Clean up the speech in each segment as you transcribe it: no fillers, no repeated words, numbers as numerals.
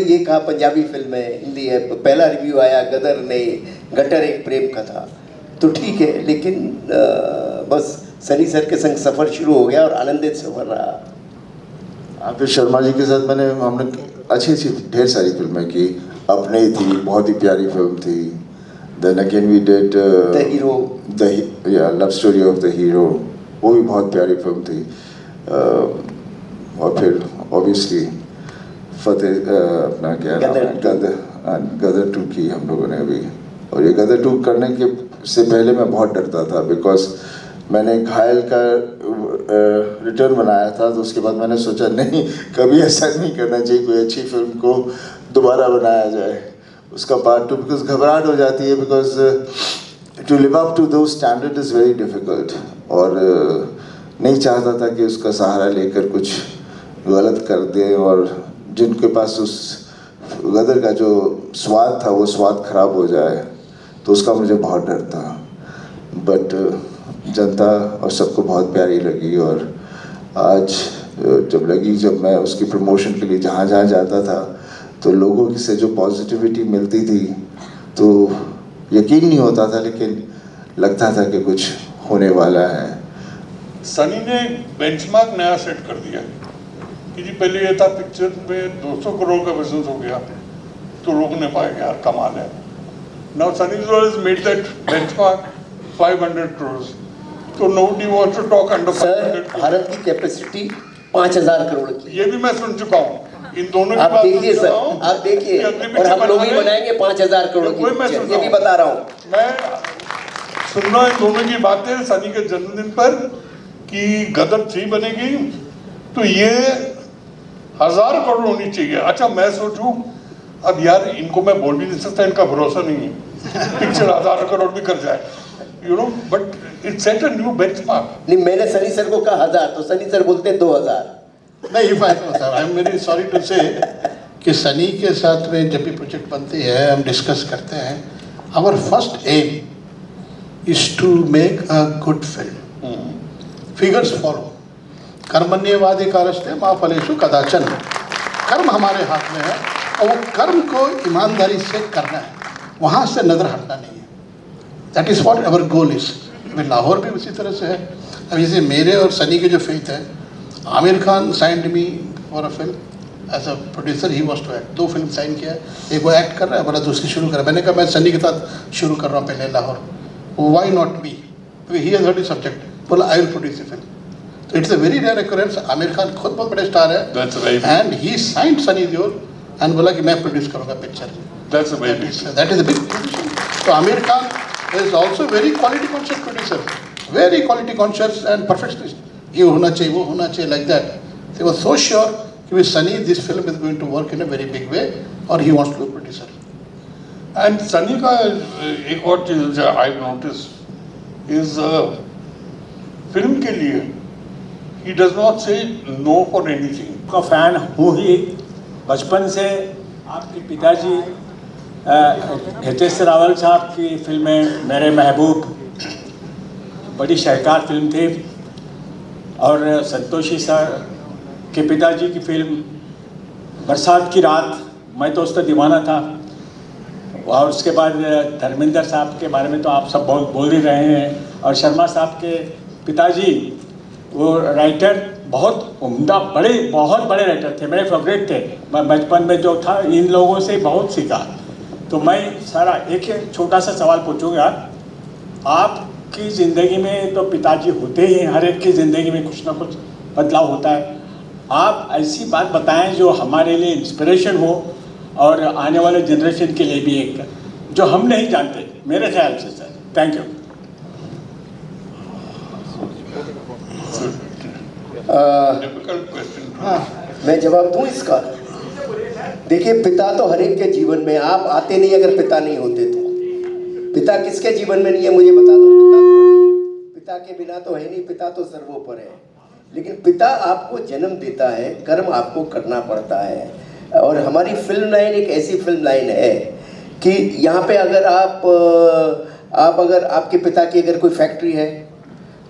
ये कहा पंजाबी फिल्म है, हिंदी है, पहला रिव्यू आया गदर ने, गटर एक प्रेम कथा, तो ठीक है, लेकिन बस सनी सर के संग सफ़र शुरू हो गया और आनंदित सफ़र रहा। आतिश शर्मा जी के साथ हमने अच्छी ढेर सारी फिल्में की। अपने ही थी, बहुत ही प्यारी फिल्म थी। Then again we did the hero, love story of the hero, वो भी बहुत प्यारी फिल्म थी। और फिर ऑब्वियसली फतेह अपना क्या गदर 2 की हम लोगों ने अभी। और ये गदर 2 करने के से पहले मैं बहुत डरता था, बिकॉज मैंने घायल का रिटर्न बनाया था, तो उसके बाद मैंने सोचा नहीं, कभी ऐसा नहीं करना चाहिए, कोई अच्छी फिल्म को दोबारा बनाया जाए उसका पार्ट 2, बिकॉज घबराहट हो जाती है, because to live up to the standard is very difficult. और नहीं चाहता था कि उसका सहारा लेकर कुछ गलत कर दें, और जिनके पास उस गदर का जो स्वाद था वो स्वाद खराब हो जाए, तो उसका मुझे बहुत डर था। बट जनता और सबको बहुत प्यारी लगी, और आज जब मैं उसकी प्रमोशन के लिए जहाँ जहाँ जाता था, तो लोगों से जो पॉजिटिविटी मिलती थी, तो यकीन नहीं होता था, लेकिन लगता था कि कुछ होने वाला है। सनी ने बेंचमार्क नया सेट कर दिया कि जी पहले ये था पिक्चर में 200 करोड़ का बिजनेस हो गया तो रोक नहीं पाएंगे, यार कमाल है। Now Sunny Deol has made that benchmark 500 crores, तो nobody wants to talk under 500 crores। Bharat की कैपेसिटी 5000 करोड़ की, ये भी मैं सुन चुका हूँ, इन दोनों की आप बात देखिए सुन सर, चुका हूँ। आप देखिए, और हम लोग ही बनाएंगे 5000 करोड़ की पिक्चर, ये भी बता रहा हूँ मैं। सुन रहा हूँ इन दोनों की बातें सनी के जन्मदिन पर कि गदर 3 बनेगी, तो ये 1000 करोड़ होनी चाहिए। अच्छा मैं सोचूं, अब यार इनको मैं बोल भी नहीं सकता, इनका भरोसा नहीं है पिक्चर 1000 करोड़ भी कर जाए, you know, but it's set a new benchmark. नहीं, मैंने सनी सर को कहा 1000, तो सनी सर बोलते 2000। नहीं, I am very sorry to say कि सनी के साथ में जब भी प्रोजेक्ट बनती है, हम डिस्कस करते हैं, our first aim is to make a good film. Figures follow, कर्मण्येवाधिकारस्ते मा फलेषु कदाचन, कर्म हमारे हाथ में है, और वो कर्म को ईमानदारी से करना है, वहाँ से नज़र हटना नहीं है। That is what our goal is. अभी लाहौर भी उसी तरह से है। अब जैसे मेरे और सनी के जो फेथ है, Aamir Khan signed me for a film as a producer, he was to act. 2 film sign किया, एक वो एक्ट कर रहा है, बोला दूसरी शुरू कर रहा है। मैंने कहा मैं सनी के साथ शुरू कर रहा हूँ पहले Lahore, why not me, he has heard subject, बोला I will produce a film. तो it's a very rare occurrence। Aamir Khan खुद बहुत बड़े स्टार है, and he signed Sunny Deol and बोला कि मैं प्रोड्यूस करूँगा picture. That is a big position. तो Aamir Khan is also very quality conscious producer, very quality conscious and perfectionist. ये होना चाहिए, वो होना चाहिए, like that. He was so sure कि with Sunny this film is going to work in a very big way, और he wants to be a producer. And Sunny का एक और चीज आई नोटिस इज फिल्म के लिए ही डज नॉट से know for anything. का फैन हूँ ही बचपन से। आपके पिताजी हितेश रावल साहब की फिल्में मेरे महबूब बड़ी शाहकार फिल्म थी, और संतोषी सर के पिताजी की फिल्म बरसात की रात, मैं तो उसका दीवाना था। और उसके बाद धर्मेंद्र साहब के बारे में तो आप सब बहुत बोल ही रहे हैं, और शर्मा साहब के पिताजी वो राइटर बहुत उम्दा, बहुत बड़े राइटर थे, मेरे फेवरेट थे। मैं बचपन में जो था इन लोगों से बहुत सीखा। तो मैं सारा एक छोटा सा सवाल पूछूंगा, आपकी ज़िंदगी में तो पिताजी होते ही, हर एक की ज़िंदगी में कुछ ना कुछ बदलाव होता है। आप ऐसी बात बताएं जो हमारे लिए इंस्पिरेशन हो, और आने वाले जनरेशन के लिए भी एक जो हम नहीं जानते, मेरे ख्याल से सर। Thank you. मैं जवाब दूं इसका? देखिए, पिता तो हर एक के जीवन में, आप आते नहीं अगर पिता नहीं होते तो। पिता किसके जीवन में नहीं है मुझे बता दो। पिता के बिना तो है नहीं, पिता तो सर्वोपरि है। लेकिन पिता आपको जन्म देता है, कर्म आपको करना पड़ता है। और हमारी फिल्म लाइन एक ऐसी फिल्म लाइन है कि यहाँ पे अगर आप अगर आपके पिता की अगर कोई फैक्ट्री है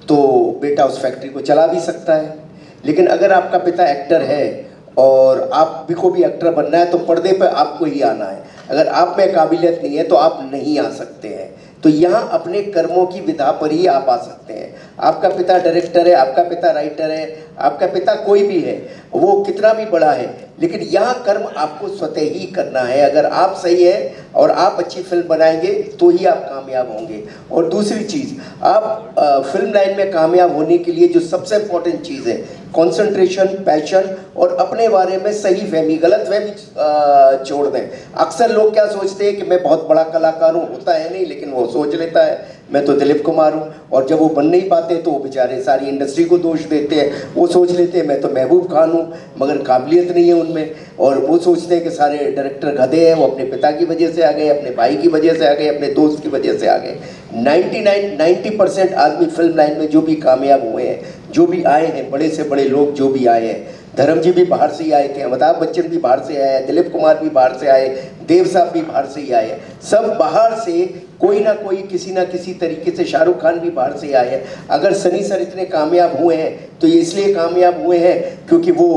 तो बेटा उस फैक्ट्री को चला भी सकता है। लेकिन अगर आपका पिता एक्टर है और आप भी को भी एक्टर बनना है तो पर्दे पर आपको ही आना है। अगर आप में काबिलियत नहीं है तो आप नहीं आ सकते हैं। तो यहाँ अपने कर्मों की विधा पर ही आप आ सकते हैं। आपका पिता डायरेक्टर है, आपका पिता राइटर है, आपका पिता कोई भी है, वो कितना भी बड़ा है, लेकिन यहाँ कर्म आपको स्वतः ही करना है। अगर आप सही है और आप अच्छी फिल्म बनाएंगे तो ही आप कामयाब होंगे। और दूसरी चीज़, आप फिल्म लाइन में कामयाब होने के लिए जो सबसे इम्पोर्टेंट चीज़ है, कंसंट्रेशन, पैशन और अपने बारे में सही फहमी, गलत फहमी छोड़ दें। अक्सर लोग क्या सोचते हैं कि मैं बहुत बड़ा कलाकार हूँ, होता है नहीं, लेकिन वो सोच लेता है मैं तो दिलीप कुमार हूँ, और जब वो बन नहीं पाते तो वो बेचारे सारी इंडस्ट्री को दोष देते हैं। वो सोच लेते हैं मैं तो महबूब खान हूँ, मगर काबिलियत नहीं है उनमें। और वो सोचते हैं कि सारे डायरेक्टर गधे हैं, वो अपने पिता की वजह से आ गए, अपने भाई की वजह से आ गए, अपने दोस्त की वजह से आ गए। 90% आदमी फिल्म लाइन में जो भी कामयाब हुए हैं, जो भी आए हैं, बड़े से बड़े लोग जो भी आए हैं, धर्म जी भी बाहर से ही आए थे, अमिताभ बच्चन भी बाहर से आए, दिलीप कुमार भी बाहर से आए, देव साहब भी बाहर से ही आए, सब बाहर से कोई ना कोई किसी ना किसी तरीके से, शाहरुख खान भी बाहर से आए हैं। अगर सनी सर इतने कामयाब हुए हैं तो ये इसलिए कामयाब हुए हैं क्योंकि वो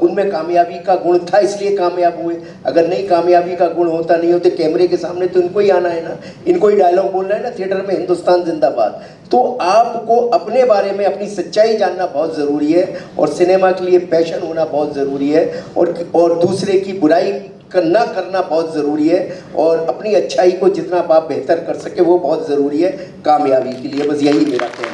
उनमें कामयाबी का गुण था, इसलिए कामयाब हुए। अगर नहीं कामयाबी का गुण होता, नहीं होते कैमरे के सामने, तो इनको ही आना है ना, इनको ही डायलॉग बोलना है ना थिएटर में, हिंदुस्तान जिंदाबाद। तो आपको अपने बारे में अपनी सच्चाई जानना बहुत ज़रूरी है, और सिनेमा के लिए पैशन होना बहुत ज़रूरी है, और दूसरे की बुराई ना करना बहुत ज़रूरी है, और अपनी अच्छाई को जितना आप बेहतर कर सके वो बहुत ज़रूरी है कामयाबी के लिए। बस यही मेरा कहना है।